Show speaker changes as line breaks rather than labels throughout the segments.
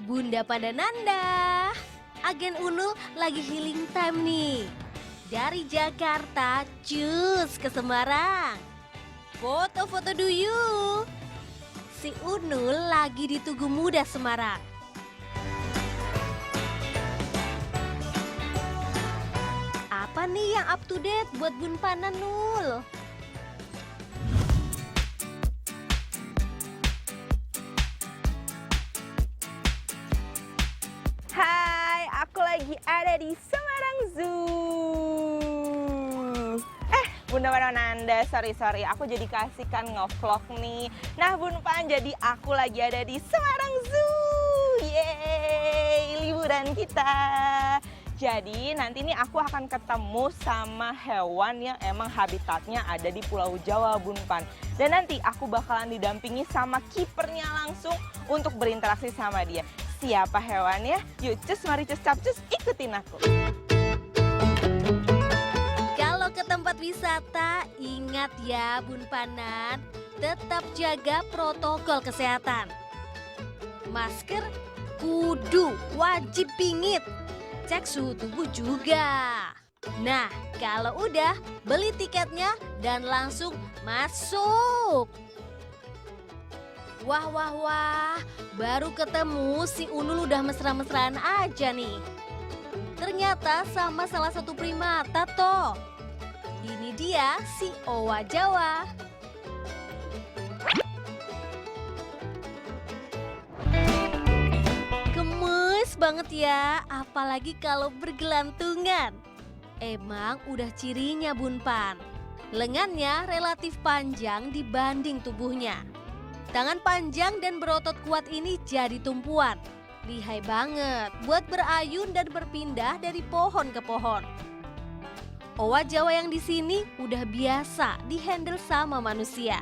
Bunda pada Nanda. Agen Unul lagi healing time nih. Dari Jakarta, cus ke Semarang. Foto-foto dulu. Si Unul lagi di Tugu Muda Semarang. Apa nih yang up to date buat Bun Panan, Nul?
Hai, aku lagi ada di Semarang Zoo. Bunda Nanda, sorry, aku jadi kasihkan ngevlog nih. Nah Bun Pan, jadi aku lagi ada di Semarang Zoo. Yeay, liburan kita. Jadi nanti nih aku akan ketemu sama hewan yang emang habitatnya ada di Pulau Jawa, Bun Pan. Dan nanti aku bakalan didampingi sama kipernya langsung untuk berinteraksi sama dia. Siapa hewannya? Yuk cus, mari cus capcus, ikutin aku.
Kalau ke tempat wisata, ingat ya Bun Panan, tetap jaga protokol kesehatan. Masker kudu wajib pingit. Cek suhu tubuh juga. Nah, kalau udah, beli tiketnya dan langsung masuk. Wah, baru ketemu si Unul udah mesra-mesraan aja nih. Ternyata sama salah satu primata toh. Ini dia si owa Jawa. Gemes banget ya, apalagi kalau bergelantungan. Emang udah cirinya Bun Pan. Lengannya relatif panjang dibanding tubuhnya. Tangan panjang dan berotot kuat ini jadi tumpuan. Lihai banget buat berayun dan berpindah dari pohon ke pohon. Owa Jawa yang di sini udah biasa dihandle sama manusia.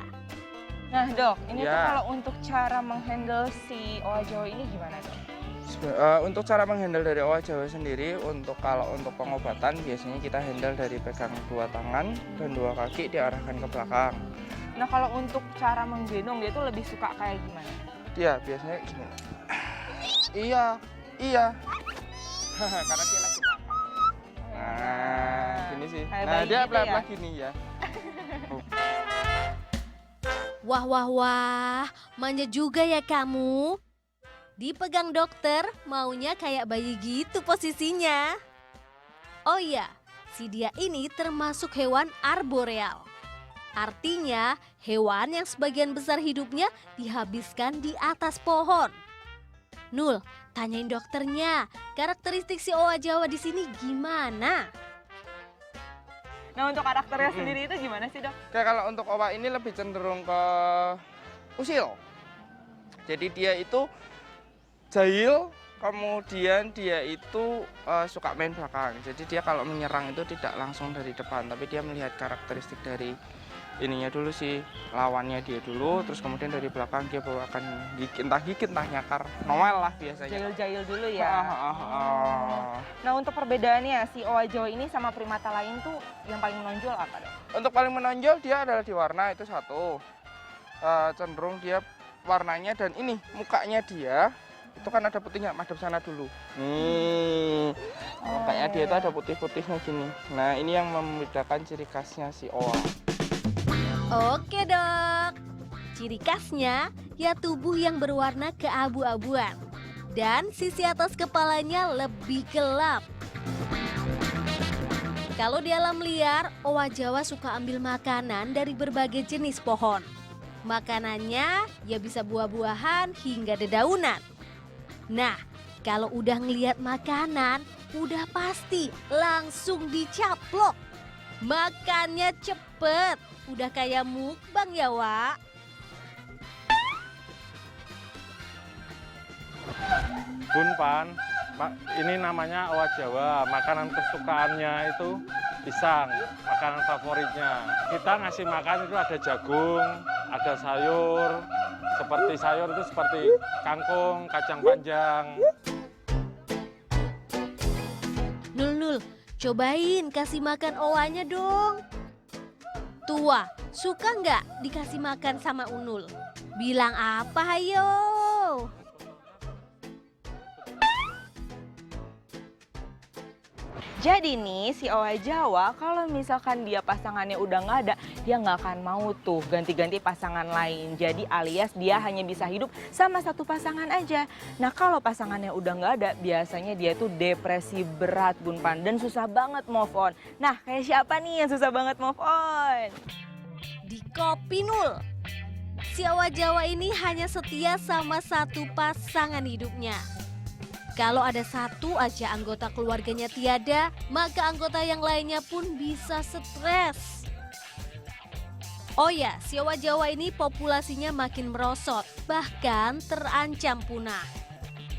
Nah dok, ini
Ya.
tuh kalau untuk cara menghandle si owa Jawa ini gimana dok?
Untuk cara menghandle dari owa Jawa sendiri, kalau untuk pengobatan biasanya kita handle dari pegang dua tangan dan dua kaki diarahkan ke belakang.
Nah kalau untuk cara menggendong dia tuh lebih suka kayak gimana?
Dia biasanya gini. Iya. Karena dia lagi makan. Nah, gini sih.
Kayak
Nah,
bayi
dia
gitu
pelan-pelan
ya?
gini ya.
Wah, manja juga ya kamu. Dipegang dokter, maunya kayak bayi gitu posisinya. Oh iya, si dia ini termasuk hewan arboreal. Artinya, hewan yang sebagian besar hidupnya dihabiskan di atas pohon. Nul, tanyain dokternya, karakteristik si owa Jawa di sini gimana?
Nah untuk karakternya sendiri itu gimana sih dok?
Kayak kalau untuk owa ini lebih cenderung ke usil. Jadi dia itu jahil, kemudian dia itu suka main belakang. Jadi dia kalau menyerang itu tidak langsung dari depan, tapi dia melihat karakteristik dari ininya dulu sih, lawannya dia dulu, terus kemudian dari belakang dia akan gigit, entah nyakar, Noel lah biasanya.
Jahil-jahil dulu ya. Nah untuk perbedaannya si owa Jawa ini sama primata lain tuh yang paling menonjol apa dok?
Untuk paling menonjol dia adalah di warna itu satu. Cenderung dia warnanya dan ini mukanya dia itu kan ada putihnya, madep sana dulu. Mukanya dia itu ada putih-putihnya gini. Nah ini yang membedakan ciri khasnya si owa.
Oke dok, ciri khasnya ya tubuh yang berwarna keabu-abuan dan sisi atas kepalanya lebih gelap. Kalau di alam liar, owa Jawa suka ambil makanan dari berbagai jenis pohon. Makanannya ya bisa buah-buahan hingga dedaunan. Nah, kalau udah ngelihat makanan, udah pasti langsung dicaplok. Makannya cepet, udah kayak mukbang ya Wak.
Bun Pan, ini namanya owa Jawa. Makanan kesukaannya itu pisang, makanan favoritnya. Kita ngasih makan itu ada jagung, ada sayur. Seperti sayur itu seperti kangkung, kacang panjang.
Nul, cobain kasih makan owanya dong. Tua, suka nggak dikasih makan sama Unul? Bilang apa, hayo?
Jadi nih si owa Jawa kalau misalkan dia pasangannya udah nggak ada, dia nggak akan mau tuh ganti-ganti pasangan lain. Jadi alias dia hanya bisa hidup sama satu pasangan aja. Nah kalau pasangannya udah nggak ada, biasanya dia tuh depresi berat Bun Pan dan susah banget move on. Nah kayak siapa nih yang susah banget move on?
Di Kopinul, si owa Jawa ini hanya setia sama satu pasangan hidupnya. Kalau ada satu aja anggota keluarganya tiada, maka anggota yang lainnya pun bisa stres. Oh ya, si owa Jawa ini populasinya makin merosot, bahkan terancam punah.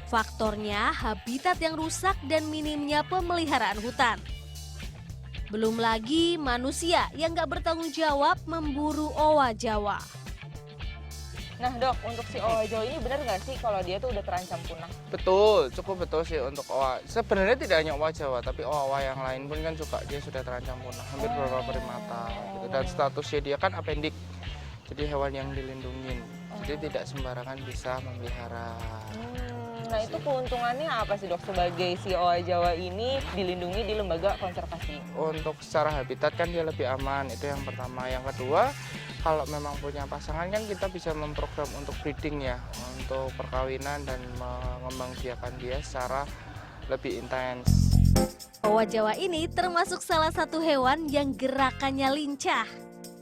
Faktornya habitat yang rusak dan minimnya pemeliharaan hutan. Belum lagi manusia yang gak bertanggung jawab memburu owa Jawa.
Nah dok, untuk si owa Jawa ini benar nggak sih kalau dia tuh udah terancam punah?
Betul, cukup betul sih untuk owa. Sebenarnya tidak hanya owa Jawa, tapi owa yang lain pun kan juga dia sudah terancam punah, hampir beberapa primata. Gitu. Dan statusnya dia kan apendik, jadi hewan yang dilindungi. Jadi tidak sembarangan bisa memelihara.
Nah itu keuntungannya apa sih dok sebagai si owa Jawa ini dilindungi di lembaga konservasi?
Untuk secara habitat kan dia lebih aman, itu yang pertama. Yang kedua, kalau memang punya pasangan kan kita bisa memprogram untuk breeding ya, untuk perkawinan dan mengembangbiakan dia secara lebih intens.
Owa Jawa ini termasuk salah satu hewan yang gerakannya lincah.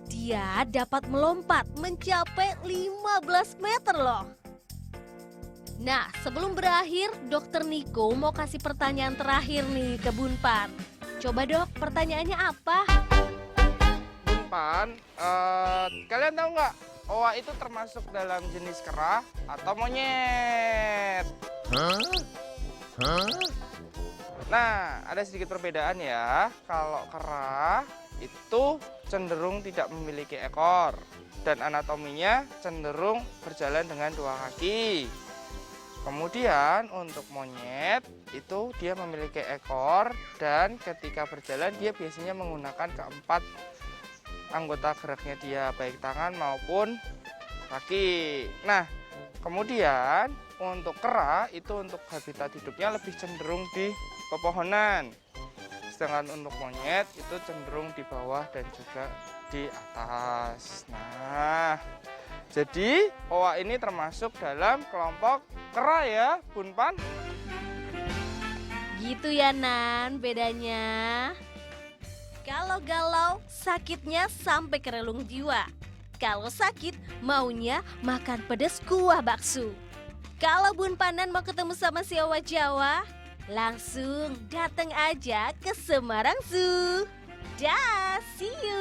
Dia dapat melompat mencapai 15 meter loh. Nah, sebelum berakhir, Dokter Niko mau kasih pertanyaan terakhir nih ke Bun Pan. Coba dok, pertanyaannya apa?
Bun Pan, kalian tahu nggak owa itu termasuk dalam jenis kera atau monyet? Nah, ada sedikit perbedaan ya. Kalau kera itu cenderung tidak memiliki ekor dan anatominya cenderung berjalan dengan dua kaki. Kemudian untuk monyet itu dia memiliki ekor dan ketika berjalan dia biasanya menggunakan keempat anggota geraknya dia, baik tangan maupun kaki. Nah, kemudian untuk kera itu untuk habitat hidupnya lebih cenderung di pepohonan. Sedangkan untuk monyet itu cenderung di bawah dan juga di atas. Nah, jadi owa ini termasuk dalam kelompok kera ya, Bun Pan.
Gitu ya Nan, bedanya. Kalau galau, sakitnya sampai ke relung jiwa. Kalau sakit, maunya makan pedas kuah bakso. Kalau Bun Panan mau ketemu sama si owa Jawa, langsung datang aja ke Semarang Zoo. Dah, see you.